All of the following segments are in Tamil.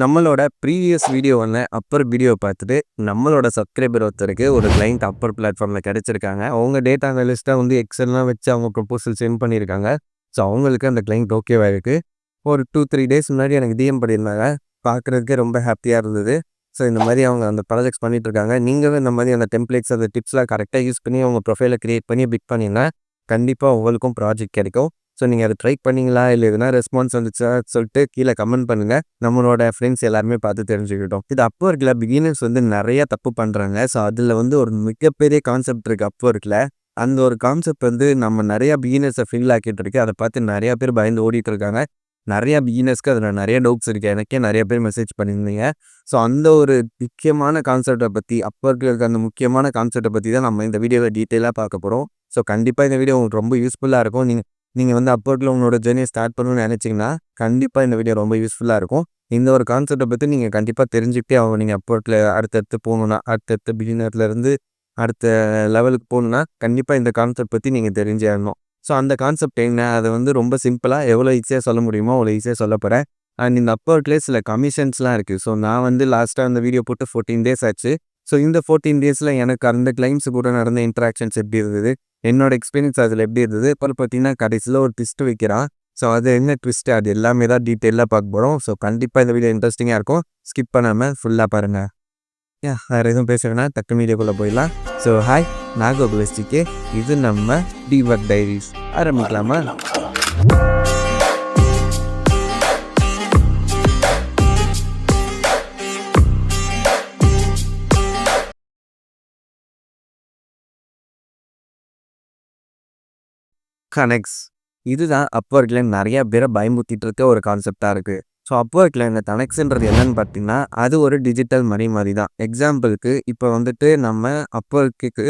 நம்மளோட ப்ரீவியஸ் வீடியோ அப்பர் வீடியோ பார்த்துட்டு நம்மளோட சப்ஸ்கிரைபர் ஒருத்தருக்கு ஒரு கிளைண்ட் அப்பர் பிளாட்ஃபார்மில் கிடச்சிருக்காங்க. அவங்க டேட்டா அனலிஸ்ட்டாக எக்ஸல்லாம் வச்சு அவங்க ப்ரொபோசல் சென்ட் பண்ணியிருக்காங்க. ஸோ அவங்களுக்கு அந்த கிளைண்ட் ஓகேவா இருக்குது. ஒரு 2-3 டேஸ் முன்னாடி எனக்கு டிஎம் பண்ணியிருந்தாங்க. பார்க்குறதுக்கே ரொம்ப ஹாப்பியாக இருந்தது. ஸோ இந்த மாதிரி அவங்க அந்த ப்ராஜெக்ட்ஸ் பண்ணிகிட்ருக்காங்க. நீங்களும் இந்த மாதிரி அந்த டெம்ப்ளேட்ஸ் அந்த டிப்ஸ்லாம் கரெக்டாக யூஸ் பண்ணி அவங்க ப்ரொஃபைலை க்ரியேட் பண்ணி பிக் பண்ணிங்கன்னா கண்டிப்பாக உங்களுக்கும் ப்ராஜெக்ட் கிடைக்கும். ஸோ நீங்கள் அதை ட்ரை பண்ணிங்களா இல்லை எதுனா ரெஸ்பான்ஸ் வந்துச்சா சொல்லிட்டு கீழே கமெண்ட் பண்ணுங்கள். நம்மளோட ஃப்ரெண்ட்ஸ் எல்லாருமே பார்த்து தெரிஞ்சுக்கிட்டோம். இது அப்வொர்க்கில் பிகினர்ஸ் நிறைய தப்பு பண்ணுறாங்க. ஸோ அதில் ஒரு மிகப்பெரிய கான்செப்ட் இருக்குது அப்வொர்க்கில். அந்த ஒரு கான்செப்ட் நம்ம நிறையா பிகினர்ஸை ஃபீல் ஆக்கிட்டு இருக்கு. அதை பார்த்து நிறையா பேர் பயந்து ஓடிட்டு இருக்காங்க. நிறையா பிகினர்ஸ்க்கு அதில் நிறைய டவுட்ஸ் இருக்குது. எனக்கே நிறைய பேர் மெசேஜ் பண்ணியிருந்தீங்க. ஸோ அந்த ஒரு முக்கியமான கான்செப்டை பற்றி அப்வொர்க்கில் இருக்க அந்த முக்கியமான கான்செப்டை பற்றி தான் நம்ம இந்த வீடியோவில் டீட்டெயிலாக பார்க்க போகிறோம். ஸோ கண்டிப்பாக இந்த வீடியோ உங்களுக்கு ரொம்ப யூஸ்ஃபுல்லாக இருக்கும். நீங்கள் அப்வொர்க்கில் உங்களோட ஜேர்னியை ஸ்டார்ட் பண்ணணும்னு நினச்சிங்கன்னா கண்டிப்பாக இந்த வீடியோ ரொம்ப யூஸ்ஃபுல்லாக இருக்கும். இந்த ஒரு கான்செப்டை பற்றி நீங்கள் கண்டிப்பாக தெரிஞ்சுக்கிட்டே ஆகும். நீங்கள் அப்வொர்க்கில் அடுத்தடுத்து போகணுன்னா, அடுத்தடுத்து பிகினர்லேருந்து அடுத்த லெவலுக்கு போகணுன்னா கண்டிப்பாக இந்த கான்செப்ட் பற்றி நீங்கள் தெரிஞ்சே ஆகணும். ஸோ அந்த கான்செப்ட் என்ன, அதை ரொம்ப சிம்பிளாக எவ்வளோ ஈஸியாக சொல்ல முடியுமோ அவ்வளோ ஈஸியாக சொல்ல போகிறேன். அண்ட் இந்த அப்வொர்க்லேயே சில கமிஷன்ஸ்லாம் இருக்குது. ஸோ நான் லாஸ்ட்டாக அந்த வீடியோ போட்டு 14 டேஸ் ஆச்சு. ஸோ இந்த 14 டேஸில் எனக்கு அந்த கிளைண்ட்ஸ் கூட நடந்த இன்ட்ராக்ஷன்ஸ் எப்படி இருந்தது, என்னோட எக்ஸ்பீரியன்ஸ் அதில் எப்படி இருந்தது, அப்புறம் பார்த்தீங்கன்னா கடைசியில் ஒரு ட்விஸ்ட் வைக்கிறான். ஸோ அது என்ன ட்விஸ்ட்டு, அது எல்லாமே தான் டீட்டெயிலாக பார்க்க போகிறோம். ஸோ கண்டிப்பாக இந்த வீடியோ இன்ட்ரெஸ்டிங்காக இருக்கும். ஸ்கிப் பண்ணாமல் ஃபுல்லாக பாருங்கள். வேறு எதுவும் பேசுகிறேன்னா டக்கு வீடியோக்குள்ளே போயிடலாம். ஸோ ஹாய், நான் கோகுலஸ்டிக்கு. இது நம்ம டிவர்க் டைரிஸ். ஆரம்பிக்கலாமா? கனெக்ட்ஸ் இதுதான் அப்வொர்க்கில் நிறைய பேரை பயமுத்திட்டு இருக்க ஒரு கான்செப்டாக இருக்குது. ஸோ அப்வொர்க்கில் இந்த கனெக்ட்ஸ்ன்றது என்னன்னு பார்த்தீங்கன்னா அது ஒரு டிஜிட்டல் மணி மாதிரி தான். எக்ஸாம்பிளுக்கு இப்போ நம்ம அப்வொர்க்குக்கு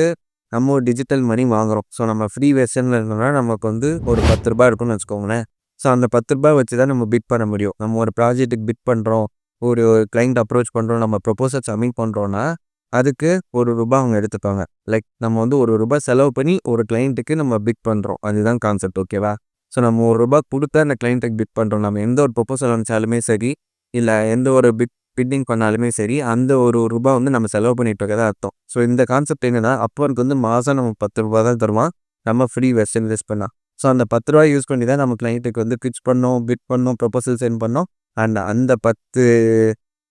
நம்ம ஒரு டிஜிட்டல் மணி வாங்குகிறோம். ஸோ நம்ம ஃப்ரீ வெர்ஷனில் இருந்தோம்னா நமக்கு ஒரு 10 ரூபா இருக்குன்னு வச்சுக்கோங்களேன். ஸோ அந்த 10 ரூபா வச்சு தான் நம்ம பிட் பண்ண முடியும். நம்ம ஒரு ப்ராஜெக்ட்டுக்கு பிட் பண்ணுறோம், ஒரு கிளைண்ட் அப்ரோச் பண்ணுறோம், நம்ம ப்ரொபோசல் சப்மிட் பண்ணுறோன்னா அதுக்கு ₹1 அவங்க எடுத்துப்பாங்க. லைக் நம்ம ₹1 செலவு பண்ணி ஒரு கிளைண்ட்டுக்கு நம்ம பிட் பண்ணுறோம். அதுதான் கான்செப்ட், ஓகேவா? ஸோ நம்ம ₹1 கொடுத்தா அந்த கிளைண்ட்டுக்கு பிட் பண்ணுறோம். நம்ம எந்த ஒரு ப்ரொபோசல் அனுப்பிச்சாலுமே சரி, இல்லை எந்த ஒரு பிட்டிங் பண்ணாலுமே சரி, அந்த ₹1 நம்ம செலவு பண்ணிட்டு இருக்கதா அர்த்தம். ஸோ இந்த கான்செப்ட் என்னன்னா அப்வொர்க் மாதம் நம்ம ₹10 தான் தருவான் நம்ம ஃப்ரீ வெர்ஷன் யூஸ் பண்ணால். ஸோ அந்த ₹10 யூஸ் பண்ணி தான் நம்ம கிளைண்ட்டுக்கு பிச் பண்ணோம், பிட் பண்ணோம், ப்ரொபோசல் சென்ட் பண்ணோம். அண்ட் அந்த 10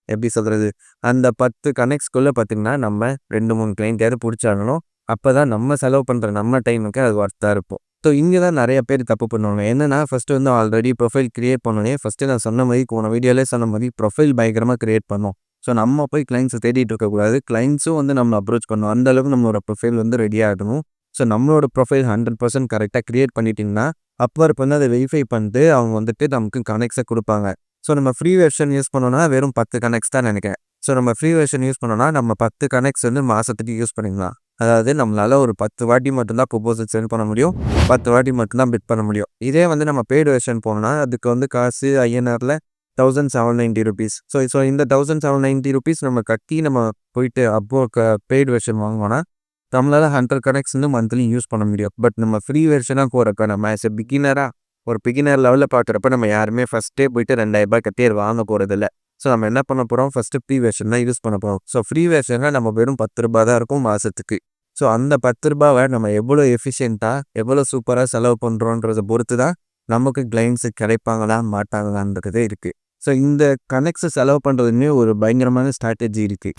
எப்படி சொல்கிறது, அந்த 10 கனெக்ட்ஸ்குள்ளே பார்த்திங்கன்னா நம்ம 2-3 கிளைண்ட்டையாவது பிடிச்சாகணும். அப்போ தான் நம்ம செலவு பண்ணுற நம்ம டைமுக்கு அது ஒர்த்தாக இருப்போம். ஸோ இங்கே தான் நிறைய பேர் தப்பு பண்ணுவாங்க. என்னென்னா ஃபஸ்ட்டு ஆல்ரெடி ப்ரொஃபைல் க்ரியேட் பண்ணோன்னே ஃபஸ்ட்டு நான் சொன்ன மாதிரி போன வீடியோவிலே சொன்ன மாதிரி ப்ரொஃபைல் பயங்கரமாக க்ரியேட் பண்ணோம். ஸோ நம்ம போய் கிளைண்ட்ஸை தேடிட்டு இருக்கக்கூடாது. கிளைண்ட்ஸும் நம்ம அப்ரோச் பண்ணணும். அந்தளவுக்கு நம்மளோட ப்ரொஃபைல் ரெடியாக இருக்கணும். ஸோ நம்மளோட ப்ரொஃபைல் 100% கரெக்டாக க்ரியேட் பண்ணிட்டிங்கன்னா அப்வொர்க் அதை வெரிஃபை பண்ணிட்டு அவங்க நமக்கு கனெக்ட்ஸை கொடுப்பாங்க. ஸோ நம்ம ஃப்ரீ வெர்ஷன் யூஸ் பண்ணோன்னா வெறும் 10 கனெக்ட்ஸ் தான் நினைக்கிறேன். ஸோ நம்ம ஃப்ரீ வெர்ஷன் யூஸ் பண்ணோன்னா நம்ம 10 கனெக்ட்ஸ் மாதத்துக்கு யூஸ் பண்ணிக்கலாம். அதாவது நம்மளால் ஒரு 10 வாட்டி மட்டும்தான் ப்ரொபோசல் சென்ட் பண்ண முடியும், 10 வாட்டி மட்டும்தான் பிட் பண்ண முடியும். இதே நம்ம பெய்டு வெர்ஷன் போனோம்னா அதுக்கு காசு INRல ₹1790. ஸோ இந்த ₹1790 நம்ம கட்டி நம்ம போயிட்டு அப்வொர்க் பெய்டு வெர்ஷன் வாங்கினோன்னா நம்மளால் 100 கனெக்ட்ஸ் மந்த்லி யூஸ் பண்ண முடியும். பட் நம்ம ஃப்ரீ வெர்ஷனாக போகிறப்ப நம்ம ஆஸ் எ பிகினராக ஒரு பிகினர் லெவலில் பார்க்குறப்ப நம்ம யாருமே ஃபஸ்ட்டே போய்ட்டு ₹2000 கட்டி அது வாங்க போகிறதில்ல. ஸோ நம்ம என்ன பண்ண போகிறோம், ஃபஸ்ட்டு ஃப்ரீ வெர்ஷன் தான் யூஸ் பண்ண போகிறோம். ஸோ ஃப்ரீ வெர்ஷனில் நம்ம வெறும் ₹10 தான் இருக்கும் மாதத்துக்கு. ஸோ அந்த ₹10 நம்ம எவ்வளோ எஃபிஷியண்ட்டாக எவ்வளோ சூப்பராக செலவு பண்ணுறோன்றதை பொறுத்து தான் நமக்கு கிளைண்ட்ஸு கிடைப்பாங்களா மாட்டாங்களான்றதே இருக்குது. ஸோ இந்த கனெக்ட்ஸை செலவு பண்ணுறதுமே ஒரு பயங்கரமான ஸ்ட்ராட்டஜி இருக்குது.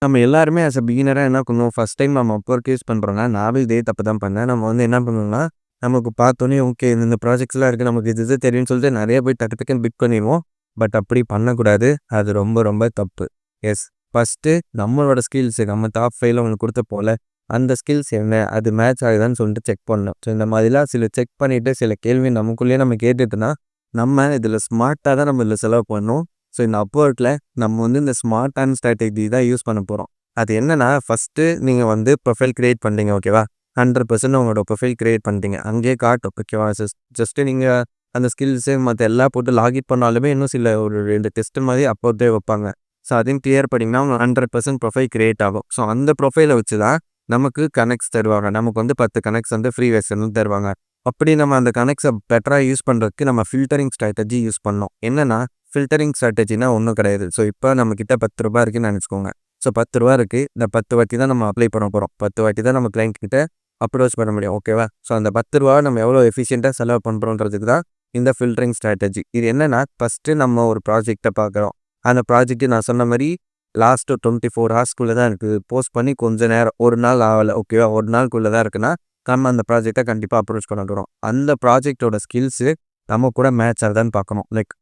நம்ம எல்லாருமே ஆஸ் அ பிகினராக என்ன பண்ணுவோம், ஃபஸ்ட் டைம் நம்ம அப்வொர்க் யூஸ் பண்ணுறோன்னா நானும் இதே தப்பு தான் பண்ணேன். நம்ம என்ன பண்ணணும்னா நமக்கு பார்த்தோன்னே ஓகே இந்த ப்ராஜெக்ட்ஸ்லாம் இருக்குது, நமக்கு இது தெரியும்னு சொல்லிட்டு நிறைய போய் டக்குன்னு பிட் பண்ணிடுவோம். பட் அப்படி பண்ணக்கூடாது. அது ரொம்ப ரொம்ப தப்பு. எஸ், ஃபஸ்ட்டு நம்மளோட ஸ்கில்ஸு நம்ம டாப் 5ல அவங்களுக்கு கொடுத்த போல் அந்த ஸ்கில்ஸ் என்ன, அது மேட்ச் ஆகுதான்னு சொல்லிட்டு செக் பண்ணணும். ஸோ இந்த மாதிரிலாம் சில செக் பண்ணிவிட்டு சில கேள்வி நமக்குள்ளேயே நம்ம கேட்டுட்டுனா நம்ம இதில் ஸ்மார்ட்டாக தான் நம்ம இதில் செலவு பண்ணணும். ஸோ இந்த அப்வொர்க்கில் நம்ம இந்த ஸ்மார்ட்டான ஸ்ட்ராட்டஜி தான் யூஸ் பண்ண போகிறோம். அது என்னென்னா ஃபஸ்ட்டு நீங்கள் ப்ரொஃபைல் க்ரியேட் பண்ணுறீங்க, ஓகேவா? 100% உங்களோட ப்ரொஃபைல் க்ரியேட் பண்ணிட்டீங்க, அங்கேயே காட்டும், ஓகேவா? ஜஸ்ட்டு நீங்கள் அந்த ஸ்கில்ஸு மற்ற எல்லாம் போட்டு லாகின் பண்ணாலுமே இன்னும் சில ஒரு 2 டெஸ்ட்டு மாதிரி அப்போதே வைப்பாங்க. ஸோ அதையும் கிளியர் பண்ணிங்கன்னா அவங்க 100% ப்ரொஃபைல் க்ரியேட் ஆகும். ஸோ அந்த ப்ரொஃபைலை வச்சு தான் நமக்கு கனெக்ட்ஸ் தருவாங்க. நமக்கு 10 கனெக்ட்ஸ் ஃப்ரீ வெர்ஷன் தருவாங்க. அப்படி நம்ம அந்த கனெக்ட்ஸை பெட்டராக யூஸ் பண்ணுறதுக்கு நம்ம ஃபில்டரிங் ஸ்ட்ராட்டஜி யூஸ் பண்ணோம். என்னன்னா ஃபில்டரிங் ஸ்ட்ராட்டஜினா ஒன்றும் கிடையாது. ஸோ இப்போ நம்மக்கிட்ட ₹10 இருக்குன்னு நினச்சிக்கோங்க. ஸோ ₹10 இருக்குது. இந்த 10 வாட்டி தான் நம்ம அப்ளை பண்ண போகிறோம். 10 வாட்டி தான் நம்ம கிளைண்ட் கிட்ட அப்ரோச் பண்ண முடியும். ஓகேவா? ஸோ அந்த ₹10 நம்ம எவ்வளோ எஃபிஷியண்ட்டாக செலவு பண்ணுறோன்றதுக்கு தான் இந்த ஃபில்டரிங் ஸ்ட்ராட்டஜி. இது என்னன்னா ஃபஸ்ட்டு நம்ம ஒரு ப்ராஜெக்டை பார்க்குறோம். அந்த ப்ராஜெக்ட்டு நான் சொன்ன மாதிரி லாஸ்ட்டு 24 ஹவர்ஸ்க்குள்ளே தான் இருக்குது. போஸ்ட் பண்ணி கொஞ்சம் நேரம் ஒரு நாள் ஆகலை. ஓகேவா? ஒரு நாளுக்குள்ளே தான் இருக்குன்னா நம்ம அந்த ப்ராஜெக்டை கண்டிப்பாக அப்ரோச் பண்ண போகிறோம். அந்த ப்ராஜெக்டோட ஸ்கில்ஸு நம்ம கூட மேட்ச் ஆகுதான்னு பார்க்கணும். லைக்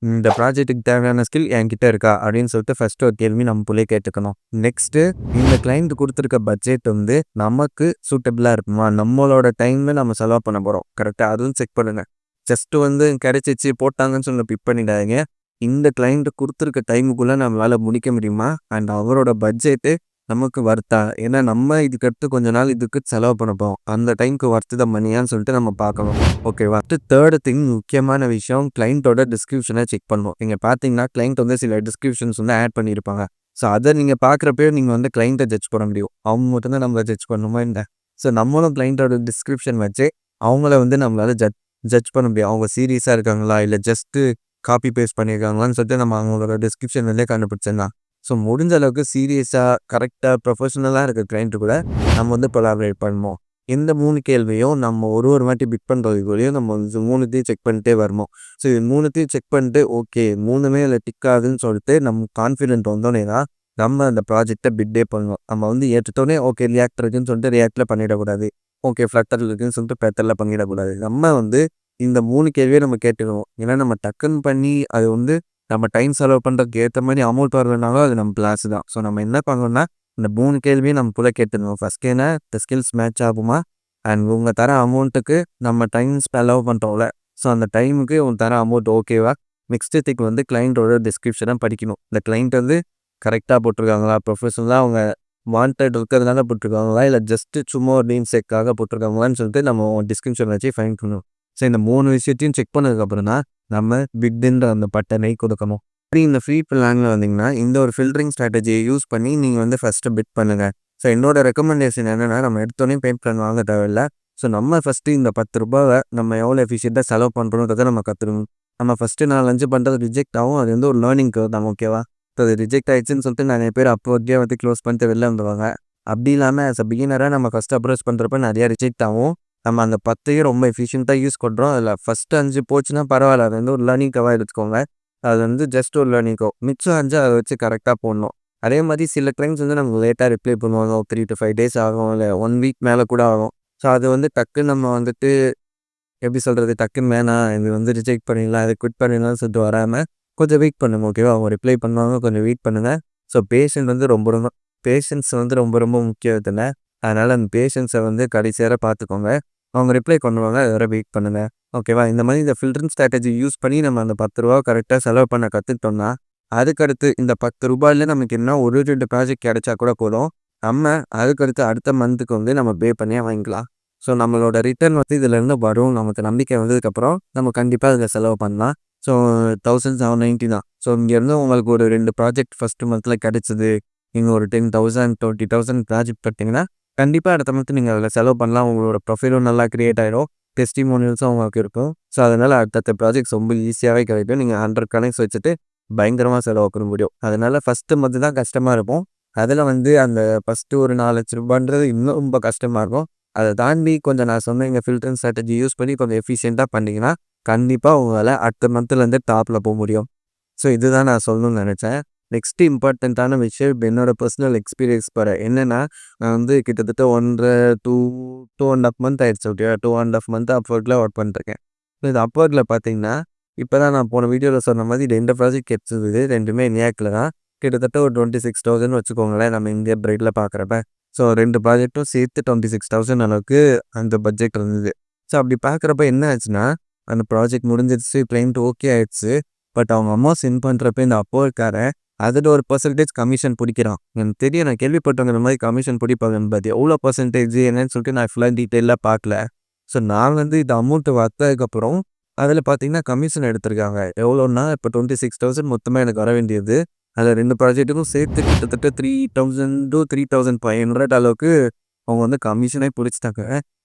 இந்த ப்ராஜெக்ட்டுக்கு தேவையான ஸ்கில் என்கிட்ட இருக்கா அப்படின்னு சொல்லிட்டு ஃபஸ்ட்டு ஒரு கேள்வி நம்மளுக்குள்ளே கேட்டுக்கணும். நெக்ஸ்ட்டு இந்த கிளைண்ட் கொடுத்துருக்க பட்ஜெட் வந்து நமக்கு சூட்டபிளாக இருக்குமா, நம்மளோட டைமில் நம்ம செலவு பண்ண போகிறோம் கரெக்டாக, அதுவும் செக் பண்ணுங்கள். ஜஸ்ட்டு வந்து கிடைச்சிச்சு போட்டாங்கன்னு சொல்லி பிக் பண்ணிடாதீங்க. இந்த கிளைண்ட் கொடுத்துருக்க டைமுக்குள்ளே நம்மளால் முடிக்க முடியுமா, அண்ட் அவரோட பட்ஜெட்டு நமக்கு வர்த்தா, ஏன்னா நம்ம இதுக்கடுத்து கொஞ்ச நாள் இதுக்கு செலவு பண்ண போகிறோம். அந்த டைமுக்கு வர்த்து தான் பண்ணியான்னு சொல்லிட்டு நம்ம பார்க்கணும். ஓகேவா? தேர்டு திங், முக்கியமான விஷயம், கிளைண்ட்டோட டிஸ்கிரிப்ஷனை செக் பண்ணணும். நீங்கள் பார்த்தீங்கன்னா கிளைண்ட் வந்து சில டிஸ்கிரிப்ஷன்ஸ் வந்து ஆட் பண்ணியிருப்பாங்க. ஸோ அதை நீங்கள் பார்க்குறப்பே நீங்கள் வந்து கிளைண்ட்டை ஜட்ஜ் பண்ண முடியும். அவங்க மட்டும்தான் நம்மளை ஜட்ஜ் பண்ணணுமா என்ன? ஸோ நம்மளும் கிளைண்ட்டோட டிஸ்கிரிப்ஷன் வச்சு அவங்கள வந்து நம்மளால் ஜட்ஜ் பண்ண முடியும். அவங்க சீரியஸாக இருக்காங்களா இல்லை ஜஸ்ட்டு காப்பி பேஸ்ட் பண்ணியிருக்காங்களான்னு சொல்லிட்டு நம்ம அவங்களோட டிஸ்கிரிப்ஷன் வந்து கண்டுபிடிச்சிடலாம். ஸோ முடிஞ்ச அளவுக்கு சீரியஸாக கரெக்டாக ப்ரொஃபஷனலாக இருக்க கிளைண்ட்டு கூட நம்ம வந்து கொலாபரேட் பண்ணணும். இந்த 3 கேள்வியும் நம்ம ஒரு வாட்டி பிக் பண்ணுறதுக்குள்ளேயும் நம்ம வந்து 3த்தையும் செக் பண்ணிட்டே வரணும். ஸோ இது 3த்தையும் செக் பண்ணிட்டு ஓகே 3மே அதில் டிக் ஆகுதுன்னு சொல்லிட்டு நம்ம கான்ஃபிடென்ட் வந்தோடனே தான் நம்ம அந்த ப்ராஜெக்டை பிட்டே பண்ணணும். நம்ம வந்து ஏற்றுத்தோடனே ஓகே ரியாக்ட் இருக்குன்னு சொல்லிட்டு ரியாக்டில் பண்ணிடக்கூடாது. ஓகே ஃப்ளட்டர் இருக்குன்னு சொல்லிட்டு ஃப்ளட்டரில் பண்ணிடக்கூடாது. நம்ம வந்து இந்த 3 கேள்வியை நம்ம கேட்டுக்கணும். ஏன்னா நம்ம டக்குன்னு பண்ணி அது வந்து நம்ம டைம் செலவு பண்ணுறதுக்கு ஏற்ற மாதிரி அமௌண்ட் வரலனாலும் அது நம்ம லாஸ் தான். ஸோ நம்ம என்ன பண்ணணும்னா இந்த 3 கேள்வியும் நம்ம கூட கேட்டுக்கணும். ஃபஸ்ட் என்ன, இந்த ஸ்கில்ஸ் மேட்ச் ஆகுமா, அண்ட் உங்கள் தர அமௌண்ட்டுக்கு நம்ம டைம் செலவு பண்ணுறோம்ல, ஸோ அந்த டைமுக்கு உங்க தர அமௌண்ட் ஓகேவா. நெக்ஸ்ட்டு திங் வந்து கிளைண்ட்டோட டிஸ்கிரிப்ஷனை படிக்கணும். இந்த கிளைண்ட் வந்து கரெக்டாக போட்டிருக்காங்களா, ப்ரொஃபஷனலாக அவங்க வாண்டட் இருக்கிறதுனால போட்டிருக்காங்களா, இல்லை ஜஸ்ட்டு சும்மா ஒரு நேம் சேக்காக போட்டிருக்காங்களான்னு சொல்லிட்டு நம்ம டிஸ்கிரிப்ஷன் வச்சு ஃபைன் பண்ணணும். ஸோ இந்த 3 விஷயத்தையும் செக் பண்ணதுக்கப்புறம் தான் நம்ம பிட்ன்ற அந்த பட்டனை கொடுக்கணும். அப்படி இந்த ஃப்ரீ பிளானில் வந்தீங்கன்னா இந்த ஒரு ஃபில்டரிங் ஸ்ட்ராட்டஜியை யூஸ் பண்ணி நீங்கள் வந்து ஃபஸ்ட்டு பிட் பண்ணுங்கள். ஸோ என்னோட ரெக்கமெண்டேஷன் என்னென்னா நம்ம எடுத்தோடனே பெய்ட் பிளான் வாங்க தேவையில்லை. ஸோ நம்ம ஃபஸ்ட்டு இந்த ₹10 நம்ம எவ்வளோ எஃபிஷியண்ட்டாக செலவு பண்ணுறோன்றதை நம்ம கற்றுக்கணும். நம்ம ஃபஸ்ட்டு 4-5 பண்ணுறது ரிஜெக்ட் ஆகும். அது வந்து ஒரு லேர்னிங் கர்வ் தான். ஓகேவா? ஸோ அது ரிஜெக்ட் ஆகிடுச்சுன்னு சொல்லிட்டு நிறைய பேர் அப்போதையே வந்து க்ளோஸ் பண்ணிட்டு வெளில வந்துடுவாங்க. அப்படி இல்லாமல் ஆஸ் அ பிகினராக நம்ம ஃபஸ்ட்டு அப்ரோச் பண்ணுறப்ப நிறையா ரிஜெக்ட் ஆகும். நம்ம அந்த 10யும் ரொம்ப எஃபிஷியண்ட்டாக யூஸ் பண்ணுறோம். அதில் ஃபஸ்ட்டு 5 போச்சுன்னா பரவாயில்ல, அது வந்து ஒரு லேர்னிங் கர்வாக எடுத்துக்கோங்க. அது வந்து ஜஸ்ட் ஒரு லேர்னிங் கர்வ். மிச்சம் 5 அதை வச்சு கரெக்டாக போடணும். அதே மாதிரி சில கிளைண்ட்ஸ் வந்து நமக்கு லேட்டாக ரிப்ளை பண்ணுவாங்க. 3 to 5 டேஸ் ஆகும், இல்லை 1 வீக் மேலே கூட ஆகும். ஸோ அது வந்து டக்குன்னு நம்ம வந்துட்டு எப்படி சொல்கிறது, டக்குன்னு வேணாம் இது வந்து ரிஜெக்ட் பண்ணிடலாம், அதை குவிட் பண்ணிடலாம்னு சொல்லிட்டு வராமல் கொஞ்சம் வெயிட் பண்ணுங்க. ஓகேவா? அவங்க ரிப்ளை பண்ணுவாங்க, கொஞ்சம் வெயிட் பண்ணுங்கள். ஸோ பேஷன்ஸ் வந்து ரொம்ப ரொம்ப முக்கியம் இதில். அதனால் அந்த பேஷன்ஸை வந்து கடைசியாக பார்த்துக்கோங்க. அவங்க ரிப்ளை பண்ணுவாங்க, அது வரை வெயிட் பண்ணுங்கள். ஓகேவா? இந்த மாதிரி இந்த ஃபில்டரிங் ஸ்ட்ராட்டஜி யூஸ் பண்ணி நம்ம அந்த ₹10 கரெக்டாக செலவு பண்ண கற்றுக்கிட்டோம்னா அதுக்கடுத்து இந்த ₹10 நமக்கு என்ன ஒரு 2 ப்ராஜெக்ட் கிடைச்சா கூட போதும். நம்ம அதுக்கடுத்து அடுத்த மந்த்துக்கு வந்து நம்ம பே பண்ணியே வாங்கிக்கலாம். ஸோ நம்மளோட ரிட்டர்ன் வந்து இதிலேருந்து வரும். நமக்கு நம்பிக்கை வந்ததுக்கப்புறம் நம்ம கண்டிப்பாக இதில் செலவு பண்ணலாம். ஸோ 1790 தான். ஸோ இங்கேருந்து உங்களுக்கு ஒரு 2 ப்ராஜெக்ட் ஃபஸ்ட்டு மந்த்தில் கிடச்சிது. நீங்கள் ஒரு 10,000 20,000 ப்ராஜெக்ட் பார்த்தீங்கன்னா கண்டிப்பாக அடுத்த மந்த் நீங்கள் அதில் செலவு பண்ணலாம். உங்களோட ப்ரொஃபைலும் நல்லா க்ரியேட் ஆகிடும். டெஸ்டிமோனியல்ஸும் உங்களுக்கு இருக்கும். ஸோ அதனால் அடுத்தடுத்த ப்ராஜெக்ட்ஸ் ரொம்ப ஈஸியாகவே கிடைக்கும். நீங்கள் 100 கனெக்ட்ஸ் வச்சுட்டு பயங்கரமாக செலவு பண்ண முடியும். அதனால் ஃபஸ்ட்டு மந்த்து தான் கஷ்டமாக இருக்கும். அதில் வந்து அந்த ஃபஸ்ட்டு ஒரு ₹4,00,000ன்றது இன்னும் ரொம்ப கஷ்டமாக இருக்கும். அதை தாண்டி கொஞ்சம் நான் சொன்ன இந்த ஃபில்டரிங் ஸ்ட்ராட்டஜி யூஸ் பண்ணி கொஞ்சம் எஃபிஷியண்ட்டாக பண்ணிங்கன்னா கண்டிப்பாக உங்களால் அடுத்த மந்த்லேருந்து டாப்பில் போக முடியும். ஸோ இதுதான் நான் சொல்லணும்னு நினச்சேன். நெக்ஸ்ட்டு இம்பார்ட்டண்ட்டான விஷயம் இப்போ என்னோடய பர்சனல் எக்ஸ்பீரியன்ஸ் என்னென்னா நான் வந்து கிட்டத்தட்ட 2.5 மந்த் ஆயிடுச்சு. ஓகேவா? 2.5 மந்த் அப்வொர்க்கில் ஒர்க் பண்ணிட்டுருக்கேன். ஸோ இது அப்வொர்க்கில் பார்த்தீங்கன்னா இப்போ தான் நான் போன வீடியோவில் சொன்ன மாதிரி 2 ப்ராஜெக்ட் கிடச்சிது. 2மே நியாக்கில் தான். கிட்டத்தட்ட ஒரு 26,000 வச்சுக்கோங்களேன் நம்ம இந்தியா பிரைட்டில் பார்க்குறப்ப. ஸோ 2 ப்ராஜெக்ட்டும் சேர்த்து 26,000 அளவுக்கு அந்த பட்ஜெட் இருந்தது. ஸோ அப்படி பார்க்குறப்ப என்ன ஆச்சுன்னா அந்த ப்ராஜெக்ட் முடிஞ்சிருச்சு, கிளைண்ட் ஓகே ஆயிடுச்சு. பட் அவங்க அம்மா சென்ட் பண்ணுறப்ப இந்த அப்போர்க்காரன் அதில் ஒரு % கமிஷன் பிடிக்கிறான். எனக்கு தெரியும், நான் கேள்விப்பட்டவங்க இந்த மாதிரி கமிஷன் பிடிப்பாங்கன்னு. பட் எவ்வளோ பர்சன்டேஜ் என்னன்னு சொல்லிட்டு நான் ஃபுல்லாக டீட்டெயிலாக பார்க்கல. ஸோ நான் வந்து இந்த அமௌண்ட்டு வந்ததுக்கப்புறம் அதில் பார்த்தீங்கன்னா கமிஷன் எடுத்திருக்காங்க. எவ்வளோன்னா இப்போ 26,000 மொத்தமாக எனக்கு வர வேண்டியது. அதில் 2 ப்ராஜெக்ட்டுக்கும் சேர்த்து கிட்டத்தட்ட 3,000 to 3,500 அளவுக்கு அவங்க வந்து கமிஷனே பிடிச்சிட்டாங்க.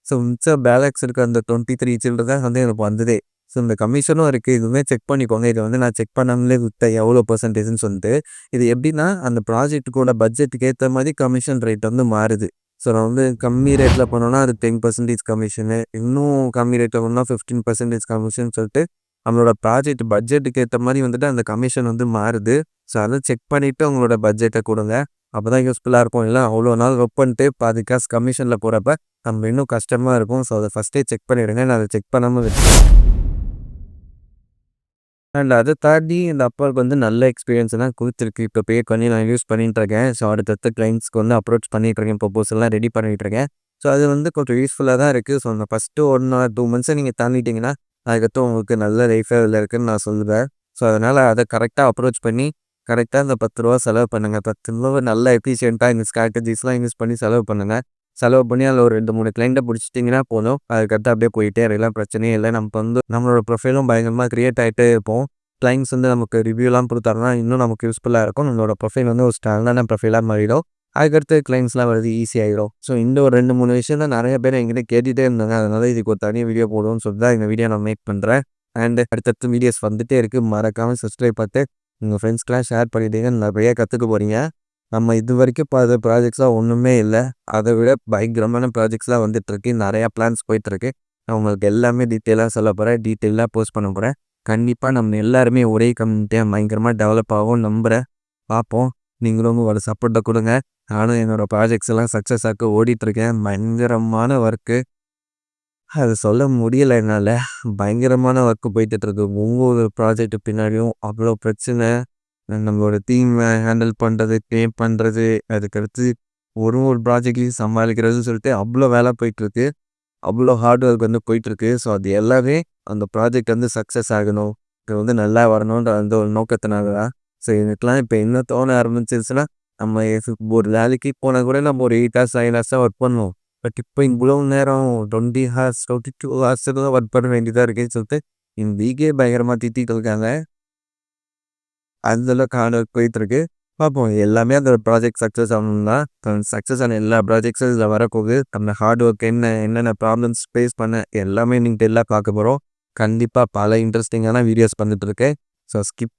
ஸோ மிச்சம் பேலன்ஸ் இருக்க அந்த 23 சில்லற தான் வந்து எனக்கு வந்ததே. ஸோ இந்த கமிஷனும் இருக்குது. இதுவுமே செக் பண்ணிக்கோங்க. இதை வந்து நான் செக் பண்ணாமலே விட்டேன் எவ்வளோ பெர்சன்டேஜ்னு சொல்லிட்டு. இது எப்படின்னா அந்த ப்ராஜெக்ட்டுக்கோட பட்ஜெட்டுக்கு ஏற்ற மாதிரி கமிஷன் ரேட் வந்து மாறுது. ஸோ நான் வந்து கம்மி ரேட்டில் பண்ணோன்னா அது 10% கமிஷனு, இன்னும் கம்மி ரேட்டில் பண்ணோன்னா 15% கமிஷன் சொல்லிட்டு நம்மளோட ப்ராஜெக்ட் பட்ஜெட்டுக்கு ஏற்ற மாதிரி வந்துட்டு அந்த கமிஷன் வந்து மாறுது. ஸோ அதை செக் பண்ணிவிட்டு உங்களோட பட்ஜெட்டை கொடுங்க. அப்போ தான் யூஸ்ஃபுல்லாக இருக்கும். இல்லை அவ்வளோ நாள் ஒர்க் பண்ணிட்டு பாதி காசு கமிஷனில் போகிறப்ப நம்ம இன்னும் கஷ்டமாக இருக்கும். ஸோ அதை ஃபஸ்ட்டே செக் பண்ணிவிடுங்க. நான் அதை செக் பண்ணாமல் விட்டுட்டேன். அண்ட் அதை தாண்டி இந்த அப்பாவுக்கு வந்து நல்ல எக்ஸ்பீரியன்ஸ் தான் கொடுத்துருக்கு. இப்போ பே பண்ணி நான் யூஸ் பண்ணிட்டுருக்கேன். ஸோ அடுத்தடுத்த கிளைண்ட்ஸ்க்கு வந்து அப்ரோச் பண்ணிகிட்ருக்கேன். ப்ரொபோசல்லாம் ரெடி பண்ணிகிட்ருக்கேன். ஸோ அது வந்து கொஞ்சம் யூஸ்ஃபுல்லாக தான் இருக்குது. ஸோ அந்த ஃபஸ்ட்டு 1 ஆர் 2 மந்த்ஸை நீங்கள் தாண்டிட்டிங்கன்னா அதுக்கப்புறம் உங்களுக்கு நல்ல லைஃபே அதில் இருக்குதுன்னு நான் சொல்லுவேன். ஸோ அதனால் அதை கரெக்டாக அப்ரோச் பண்ணி கரெக்டாக அந்த ரூ. 10 செலவு பண்ணுங்கள். 10 நல்ல எஃபிஷியண்ட்டாக இந்த ஸ்ட்ராட்டஜிஸ்லாம் யூஸ் பண்ணி செலவு பண்ணுங்கள். செலவு பண்ணி அதில் ஒரு 2, 3 கிளைண்ட்டை பிடிச்சிட்டிங்கன்னா போதும். அதுக்கடுத்து அப்படியே போயிட்டே இருக்கலாம். பிரச்சனையே இல்லை. நமக்கு வந்து நம்மளோட ப்ரொஃபைலும் பயங்கரமாக க்ரியேட் ஆகிட்டே இருப்போம். கிளைண்ட்ஸ் வந்து நமக்கு ரிவ்யூலாம் கொடுத்தாருன்னா இன்னும் நமக்கு யூஸ்ஃபுல்லாக இருக்கும். நம்மளோட ப்ரொஃபைல் வந்து ஒரு ஸ்ட்ராங்கான ப்ரொஃபைலாக மாறிடும். அதுக்கடுத்து கிளைண்ட்ஸ்லாம் வருது ஈஸியாகிடும். ஸோ இந்த ஒரு 2, 3 விஷயம் தான் நிறைய பேர் என்கிட்ட கேட்டுகிட்டே இருந்தாங்க. அதனால இதுக்கு ஒரு தனி வீடியோ போடுவோம்னு சொல்லிட்டு தான் இந்த வீடியோ நான் மேக் பண்ணுறேன். அண்ட் அடுத்தடுத்து வீடியோஸ் வந்துகிட்டே இருக்குது. மறக்காமல் சப்ஸ்கிரைப் பார்த்து உங்கள் ஃப்ரெண்ட்ஸ்க்கெலாம் ஷேர் பண்ணிட்டீங்க. நிறைய கற்றுக்க போகிறீங்க. நம்ம இது வரைக்கும் பார்த்த ப்ராஜெக்ட்ஸ்லாம் ஒன்றுமே இல்லை. அதை விட பயங்கரமான ப்ராஜெக்ட்ஸ்லாம் வந்துட்டுருக்கு. நிறையா பிளான்ஸ் போயிட்டுருக்கு. நான் உங்களுக்கு எல்லாமே டீட்டெயிலாக சொல்ல போகிறேன். டீட்டெயிலாக போஸ்ட் பண்ண போகிறேன். கண்டிப்பாக நம்ம எல்லாருமே ஒரே கம்யூனிட்டியாக பயங்கரமாக டெவலப் ஆகும் நம்புகிறேன். பார்ப்போம். நீங்களும் உங்களோட சப்போர்ட்டை கொடுங்க. நானும் என்னோடய ப்ராஜெக்ட்ஸ் எல்லாம் சக்ஸஸ் ஆக்க ஓடிட்டுருக்கேன். பயங்கரமான ஒர்க்கு. அது சொல்ல முடியல என்னால். பயங்கரமான ஒர்க்கு போயிட்டுருக்கு. ஒவ்வொரு ப்ராஜெக்ட்டு பின்னாடியும் அவ்வளோ பிரச்சனை. நம்மளோட டீமை ஹேண்டில் பண்ணுறது, பே பண்ணுறது, அதுக்கடுத்து ஒரு ஒரு ப்ராஜெக்ட்லையும் சமாளிக்கிறதுன்னு சொல்லிட்டு அவ்வளோ வேலை போயிட்டுருக்கு. அவ்வளோ ஹார்ட் ஒர்க் வந்து போயிட்டுருக்கு. ஸோ அது எல்லாமே அந்த ப்ராஜெக்ட் வந்து சக்ஸஸ் ஆகணும். இது வந்து நல்லா வரணுன்ற அந்த ஒரு நோக்கத்தினால தான். ஸோ எனக்குலாம் இப்போ என்ன தோண ஆரம்பிச்சிருச்சுன்னா, நம்ம ஒரு வேலைக்கு போனால் கூட நம்ம ஒரு 8 ஹார்ஸ் 9 ஹார்ஸ் தான் ஒர்க் பண்ணுவோம். பட் இப்போ இவ்வளோ நேரம் 20 ஹார்ஸ் 22 ஹார்ஸ் தான் ஒர்க் பண்ண வேண்டியதாக இருக்குன்னு சொல்லிட்டு என் வீக்கே பயங்கரமாக திட்டிகிட்டு இருக்காங்க. அந்தளவுக்கு ஹார்ட் ஒர்க் போயிட்டுருக்கு. பார்ப்போம். எல்லாமே அந்த ப்ராஜெக்ட் சக்ஸஸ் ஆகணும்னா சக்ஸஸ் ஆன எல்லா ப்ராஜெக்ட்ஸும் இதில் வரப்போகுது. அந்த ஹார்ட் ஒர்க் என்னென்ன ப்ராப்ளம்ஸ் ஃபேஸ் பண்ண எல்லாமே நீங்கள் எல்லாம் பார்க்க போகிறோம். கண்டிப்பாக பல இன்ட்ரெஸ்டிங்கான வீடியோஸ் பண்ணிட்டுருக்கேன். ஸோ ஸ்கிப்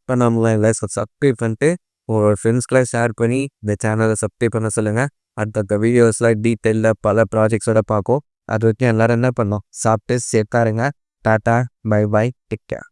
பண்ணாமலாம் இல்லை. ஸோ சப்ஸ்கிரைப் பண்ணிட்டு உங்களோட ஃப்ரெண்ட்ஸ்க்கெலாம் ஷேர் பண்ணி இந்த சேனலை சப்ஸ்கிரைப் பண்ண சொல்லுங்கள். அடுத்த வீடியோஸில் டீட்டெயிலில் பல ப்ராஜெக்ட்ஸோட பார்க்கும். அது வரைக்கும் எல்லோரும் என்ன பண்ணோம்? சாப்பிட்டு சேஃபாக இருங்க. Tata, bye bye, take care.